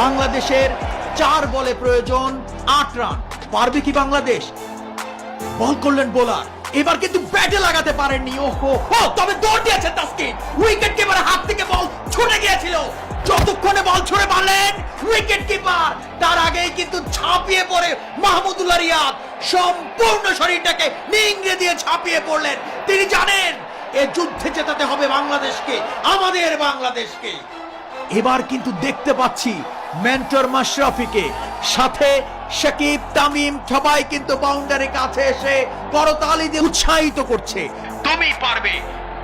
বাংলাদেশের 4 বলে প্রয়োজন 8 রান। পারবে কি বাংলাদেশ? বল করলেন বোলার, এবার কিন্তু ব্যাটে লাগাতে পারেননি। ওহো, তবে দৌড় দিয়েছেন তাসকিন। উইকেট কিপারের হাত থেকে বল ছুটে গিয়েছিল। যতক্ষণে বল ছুড়ে মারলেন উইকেট কিপার, তার আগেই কিন্তু ঝাঁপিয়ে পড়ে মাহমুদুল্লাহ রিয়াদ সম্পূর্ণ শরীরটাকে নিংড়ে দিয়ে ঝাঁপিয়ে পড়লেন। তিনি জানেন এ যুদ্ধে জেতাতে হবে বাংলাদেশকে, আমাদের বাংলাদেশকে। এবার কিন্তু দেখতে পাচ্ছি মেন্টর মাশরাফিকে, সাথে শাকিব, তামিম সবাই কিন্তু বাউন্ডারি কাছে এসে করতালি দিয়ে উৎসাহিত করছে। তুমি পারবে,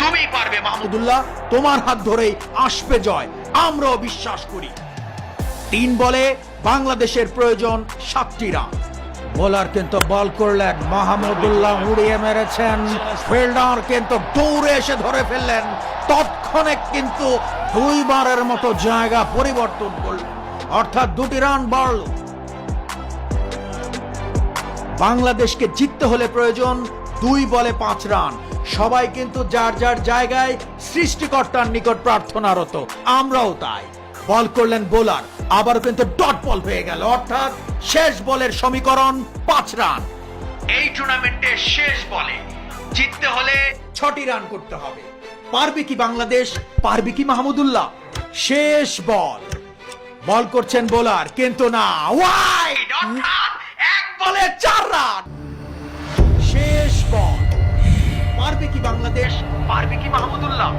তুমি পারবে মাহমুদুল্লাহ, তোমার হাত ধরেই আসবে জয়, আমরাও বিশ্বাস করি। 3 বলে বাংলাদেশের প্রয়োজন 7টি রান। বোলার কিন্তু বল করলেন, মাহমুদুল্লাহ উড়িয়ে মেরেছেন, ফিল্ডার কিন্তু দৌড়ে এসে ধরে ফেললেন। তৎক্ষণে কিন্তু 2 বারের মতো জায়গা পরিবর্তন করলেন, অর্থাৎ 2টি রান বাড়ল। বাংলাদেশকে জিততে হলে প্রয়োজন 2 বলে 5 রান। সবাই কিন্তু যার যার জায়গায় সৃষ্টিকর্তার নিকট প্রার্থনারত, আমরাও তাই। বল করলেন বোলার, আবার কিন্তু ডট বল হয়ে গেল, অর্থাৎ শেষ বলের সমীকরণ 5 রান। এই টুর্নামেন্টের শেষ বলে জিততে হলে 6টি রান করতে হবে। পারবে কি বাংলাদেশ? পারবে কি মাহমুদুল্লাহ? শেষ বল, বল করছেন বোলার, কিন্তু না, ওয়াইড, অর্থাৎ 1 বলে 4 রান। শেষ বল, পারবে কি বাংলাদেশ? পারবে কি মাহমুদুল্লাহ?